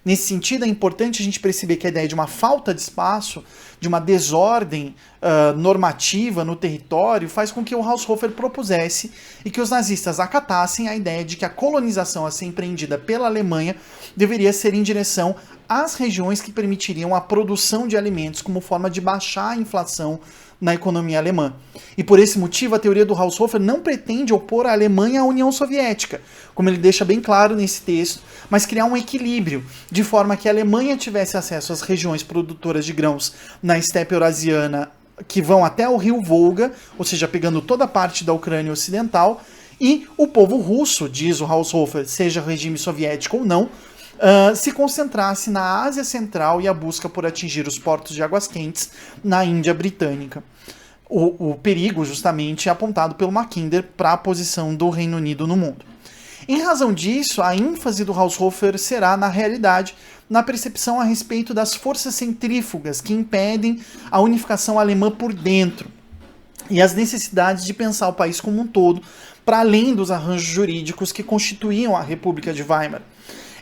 Nesse sentido, é importante a gente perceber que a ideia de uma falta de espaço, de uma desordem normativa no território, faz com que o Haushofer propusesse e que os nazistas acatassem a ideia de que a colonização a ser empreendida pela Alemanha deveria ser em direção às regiões que permitiriam a produção de alimentos como forma de baixar a inflação na economia alemã. E por esse motivo, a teoria do Haushofer não pretende opor a Alemanha à União Soviética, como ele deixa bem claro nesse texto, mas criar um equilíbrio, de forma que a Alemanha tivesse acesso às regiões produtoras de grãos na estepe eurasiana, que vão até o rio Volga, ou seja, pegando toda a parte da Ucrânia Ocidental, e o povo russo, diz o Haushofer, seja regime soviético ou não, se concentrasse na Ásia Central e a busca por atingir os portos de águas quentes na Índia Britânica. O perigo, justamente, é apontado pelo Mackinder para a posição do Reino Unido no mundo. Em razão disso, a ênfase do Haushofer será, na realidade, na percepção a respeito das forças centrífugas que impedem a unificação alemã por dentro e as necessidades de pensar o país como um todo, para além dos arranjos jurídicos que constituíam a República de Weimar.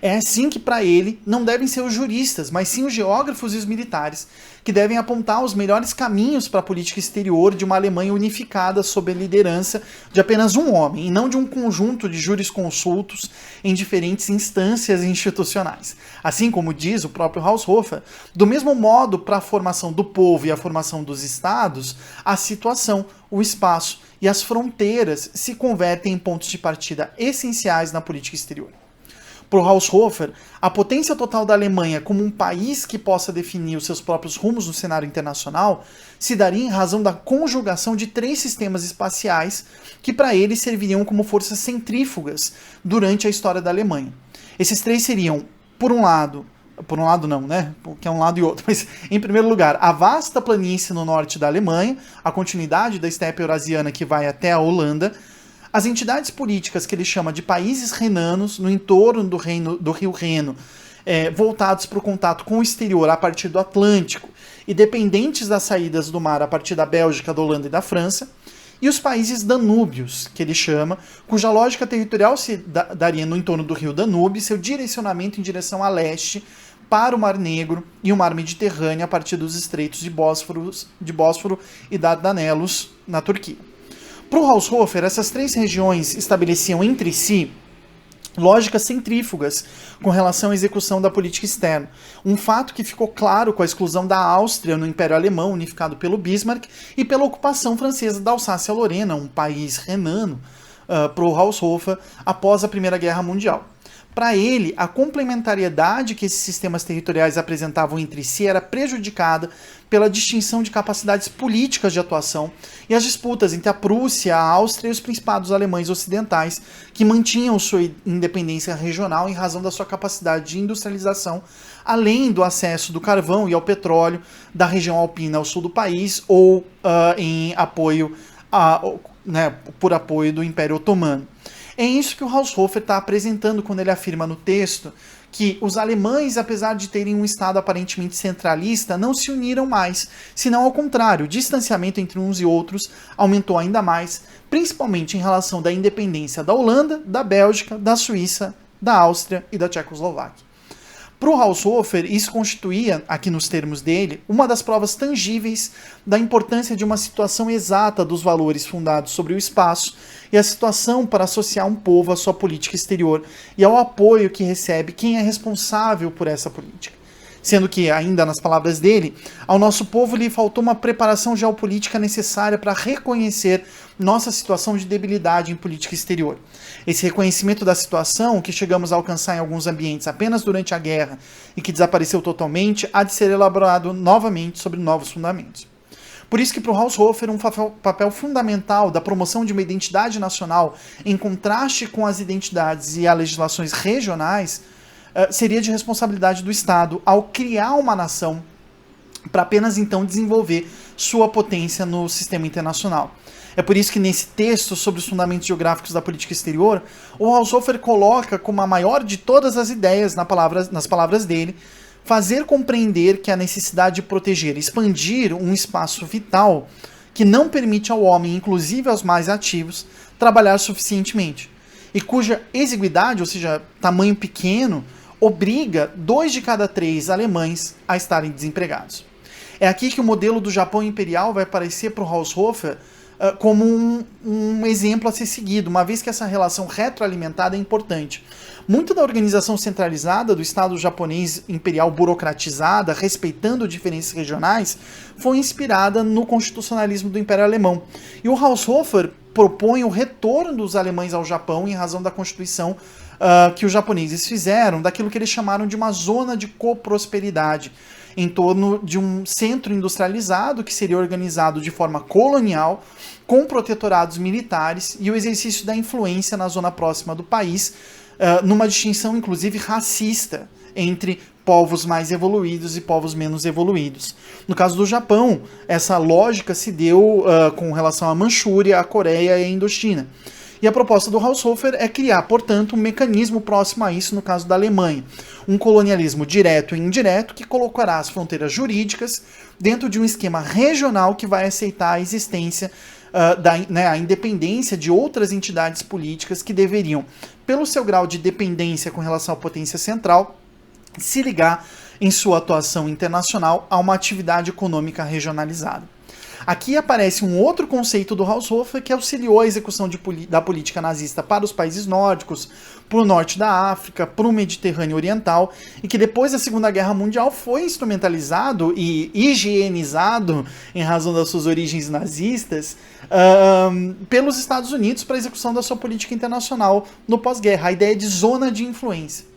É assim que, para ele, não devem ser os juristas, mas sim os geógrafos e os militares, que devem apontar os melhores caminhos para a política exterior de uma Alemanha unificada sob a liderança de apenas um homem, e não de um conjunto de jurisconsultos em diferentes instâncias institucionais. Assim como diz o próprio Haushofer, do mesmo modo para a formação do povo e a formação dos estados, a situação, o espaço e as fronteiras se convertem em pontos de partida essenciais na política exterior. Para o Haushofer, a potência total da Alemanha como um país que possa definir os seus próprios rumos no cenário internacional se daria em razão da conjugação de 3 sistemas espaciais que para ele serviriam como forças centrífugas durante a história da Alemanha. Esses 3 seriam, por um lado não, né? Porque é um lado e outro. Mas, em primeiro lugar, a vasta planície no norte da Alemanha, a continuidade da estepe eurasiana que vai até a Holanda, as entidades políticas que ele chama de países renanos no entorno do rio Reno, voltados para o contato com o exterior a partir do Atlântico e dependentes das saídas do mar a partir da Bélgica, da Holanda e da França, e os países danúbios, que ele chama, cuja lógica territorial se daria no entorno do rio Danúbio e seu direcionamento em direção a leste para o Mar Negro e o Mar Mediterrâneo a partir dos estreitos de Bósforo e Dardanelos, na Turquia. Para o Haushofer, essas 3 regiões estabeleciam entre si lógicas centrífugas com relação à execução da política externa. Um fato que ficou claro com a exclusão da Áustria no Império Alemão, unificado pelo Bismarck, e pela ocupação francesa da Alsácia-Lorena, um país renano, para o Haushofer, após a Primeira Guerra Mundial. Para ele, a complementariedade que esses sistemas territoriais apresentavam entre si era prejudicada pela distinção de capacidades políticas de atuação e as disputas entre a Prússia, a Áustria e os principados alemães ocidentais, que mantinham sua independência regional em razão da sua capacidade de industrialização, além do acesso do carvão e ao petróleo da região alpina ao sul do país, ou em apoio por apoio do Império Otomano. É isso que o Haushofer está apresentando quando ele afirma no texto que os alemães, apesar de terem um Estado aparentemente centralista, não se uniram mais, senão ao contrário, o distanciamento entre uns e outros aumentou ainda mais, principalmente em relação da independência da Holanda, da Bélgica, da Suíça, da Áustria e da Tchecoslováquia. Para o Haushofer, isso constituía, aqui nos termos dele, uma das provas tangíveis da importância de uma situação exata dos valores fundados sobre o espaço e a situação para associar um povo à sua política exterior e ao apoio que recebe quem é responsável por essa política. Sendo que, ainda nas palavras dele, ao nosso povo lhe faltou uma preparação geopolítica necessária para reconhecer nossa situação de debilidade em política exterior. Esse reconhecimento da situação, que chegamos a alcançar em alguns ambientes apenas durante a guerra e que desapareceu totalmente, há de ser elaborado novamente sobre novos fundamentos. Por isso que para o Haushofer um papel fundamental da promoção de uma identidade nacional em contraste com as identidades e as legislações regionais seria de responsabilidade do Estado ao criar uma nação para apenas então desenvolver sua potência no sistema internacional. É por isso que nesse texto sobre os fundamentos geográficos da política exterior, o Haushofer coloca como a maior de todas as ideias, nas palavras dele, fazer compreender que a necessidade de proteger, expandir um espaço vital que não permite ao homem, inclusive aos mais ativos, trabalhar suficientemente, e cuja exiguidade, ou seja, tamanho pequeno, obriga 2 de cada 3 alemães a estarem desempregados. É aqui que o modelo do Japão imperial vai aparecer para o Haushofer como um exemplo a ser seguido, uma vez que essa relação retroalimentada é importante. Muito da organização centralizada do Estado japonês imperial burocratizada, respeitando diferenças regionais, foi inspirada no constitucionalismo do Império Alemão. E o Haushofer propõe o retorno dos alemães ao Japão em razão da Constituição que os japoneses fizeram, daquilo que eles chamaram de uma zona de coprosperidade, em torno de um centro industrializado que seria organizado de forma colonial, com protetorados militares e o exercício da influência na zona próxima do país, numa distinção inclusive racista entre povos mais evoluídos e povos menos evoluídos. No caso do Japão, essa lógica se deu com relação à Manchúria, à Coreia e à Indochina. E a proposta do Haushofer é criar, portanto, um mecanismo próximo a isso no caso da Alemanha. Um colonialismo direto e indireto que colocará as fronteiras jurídicas dentro de um esquema regional que vai aceitar a existência, a independência de outras entidades políticas que deveriam, pelo seu grau de dependência com relação à potência central, se ligar em sua atuação internacional a uma atividade econômica regionalizada. Aqui aparece um outro conceito do Haushofer que auxiliou a execução da política nazista para os países nórdicos, para o norte da África, para o Mediterrâneo Oriental, e que depois da Segunda Guerra Mundial foi instrumentalizado e higienizado, em razão das suas origens nazistas, pelos Estados Unidos para a execução da sua política internacional no pós-guerra, a ideia de zona de influência.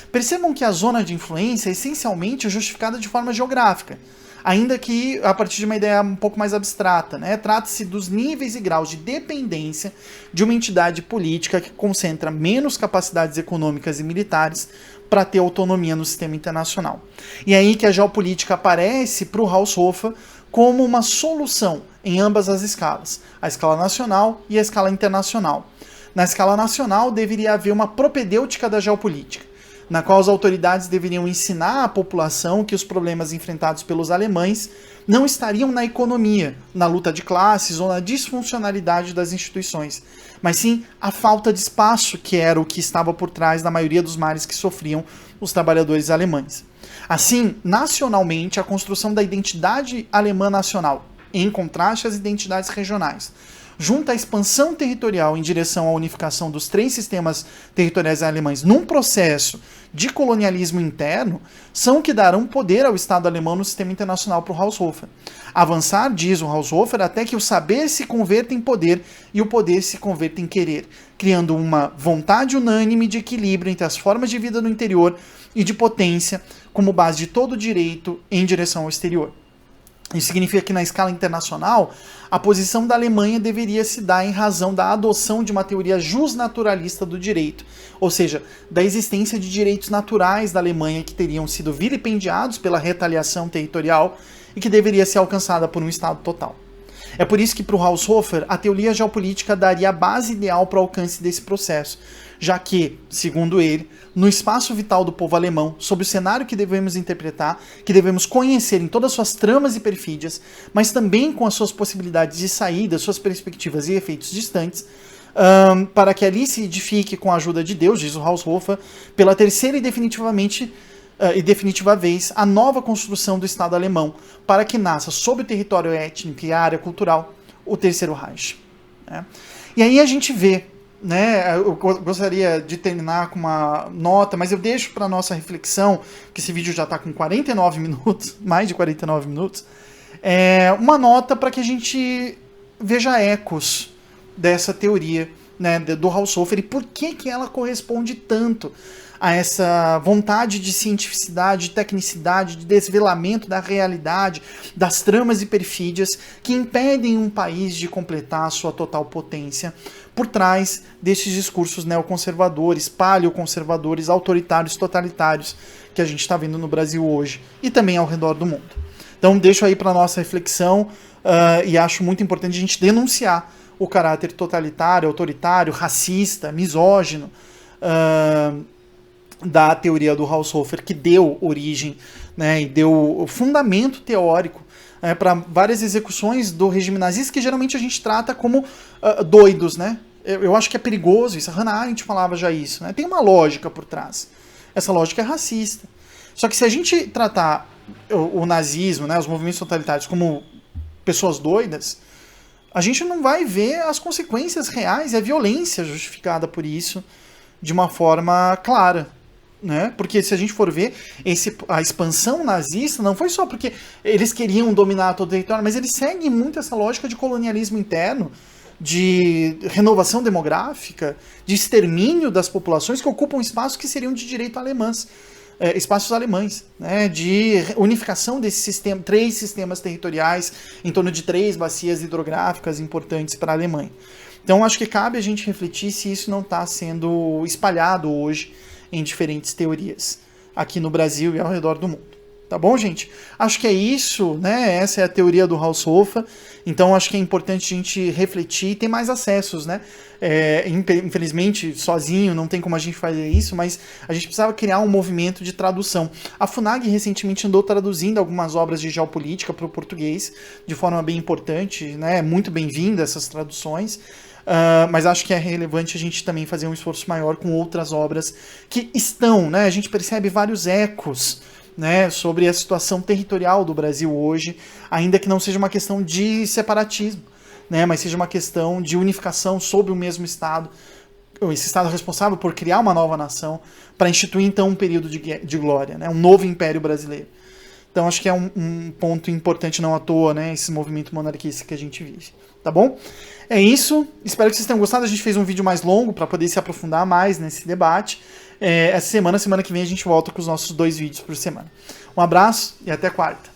Percebam que a zona de influência é essencialmente justificada de forma geográfica, ainda que a partir de uma ideia um pouco mais abstrata, né? Trata-se dos níveis e graus de dependência de uma entidade política que concentra menos capacidades econômicas e militares para ter autonomia no sistema internacional. E é aí que a geopolítica aparece para o Haushofer como uma solução em ambas as escalas, a escala nacional e a escala internacional. Na escala nacional deveria haver uma propedêutica da geopolítica, na qual as autoridades deveriam ensinar à população que os problemas enfrentados pelos alemães não estariam na economia, na luta de classes ou na disfuncionalidade das instituições, mas sim a falta de espaço, que era o que estava por trás da maioria dos males que sofriam os trabalhadores alemães. Assim, nacionalmente, a construção da identidade alemã nacional, em contraste às identidades regionais, junto à expansão territorial em direção à unificação dos 3 sistemas territoriais alemães num processo de colonialismo interno, são o que darão poder ao Estado alemão no sistema internacional para o Haushofer. Avançar, diz o Haushofer, até que o saber se converta em poder e o poder se converta em querer, criando uma vontade unânime de equilíbrio entre as formas de vida no interior e de potência como base de todo o direito em direção ao exterior. Isso significa que na escala internacional, a posição da Alemanha deveria se dar em razão da adoção de uma teoria justnaturalista do direito, ou seja, da existência de direitos naturais da Alemanha que teriam sido vilipendiados pela retaliação territorial e que deveria ser alcançada por um Estado total. É por isso que para o Haushofer, a teoria geopolítica daria a base ideal para o alcance desse processo, já que, segundo ele, no espaço vital do povo alemão, sob o cenário que devemos interpretar, que devemos conhecer em todas as suas tramas e perfídias, mas também com as suas possibilidades de saída, suas perspectivas e efeitos distantes, para que ali se edifique com a ajuda de Deus, diz o Haushofer, pela terceira e definitiva vez, a nova construção do Estado alemão, para que nasça sob o território étnico e a área cultural o Terceiro Reich. Né? E aí a gente vê, né, eu gostaria de terminar com uma nota, mas eu deixo para nossa reflexão, que esse vídeo já está com 49 minutos, mais de 49 minutos, uma nota para que a gente veja ecos dessa teoria, né, do Haushofer e por que ela corresponde tanto a essa vontade de cientificidade, de tecnicidade, de desvelamento da realidade, das tramas e perfídias que impedem um país de completar a sua total potência por trás desses discursos neoconservadores, paleoconservadores, autoritários, totalitários que a gente está vendo no Brasil hoje e também ao redor do mundo. Então deixo aí para nossa reflexão e acho muito importante a gente denunciar o caráter totalitário, autoritário, racista, misógino, da teoria do Haushofer, que deu origem, né, e deu fundamento teórico para várias execuções do regime nazista, que geralmente a gente trata como doidos. Né? Eu acho que é perigoso isso, a Hannah Arendt falava já isso. Né? Tem uma lógica por trás. Essa lógica é racista. Só que se a gente tratar o nazismo, né, os movimentos totalitários, como pessoas doidas, a gente não vai ver as consequências reais e a violência justificada por isso de uma forma clara. Né? Porque se a gente for ver, a expansão nazista não foi só porque eles queriam dominar todo o território, mas eles seguem muito essa lógica de colonialismo interno, de renovação demográfica, de extermínio das populações que ocupam espaços que seriam de direito alemãs, espaços alemães, né? De unificação desse sistema, 3 sistemas territoriais em torno de 3 bacias hidrográficas importantes para a Alemanha. Então acho que cabe a gente refletir se isso não está sendo espalhado hoje em diferentes teorias, aqui no Brasil e ao redor do mundo. Tá bom, gente? Acho que é isso, né? Essa é a teoria do Haushofer. Então, acho que é importante a gente refletir e ter mais acessos, né? Infelizmente, sozinho, não tem como a gente fazer isso, mas a gente precisava criar um movimento de tradução. A FUNAG recentemente andou traduzindo algumas obras de geopolítica para o português, de forma bem importante, né? Muito bem-vinda essas traduções. Mas acho que é relevante a gente também fazer um esforço maior com outras obras que estão, né? A gente percebe vários ecos, né, sobre a situação territorial do Brasil hoje, ainda que não seja uma questão de separatismo, né, mas seja uma questão de unificação sob o mesmo Estado, esse Estado responsável por criar uma nova nação, para instituir então um período de glória, né, um novo império brasileiro. Então acho que é um ponto importante, não à toa, né, esse movimento monarquista que a gente vive. Tá bom? É isso. Espero que vocês tenham gostado. A gente fez um vídeo mais longo para poder se aprofundar mais nesse debate. Essa semana que vem, a gente volta com os nossos 2 vídeos por semana. Um abraço e até quarta.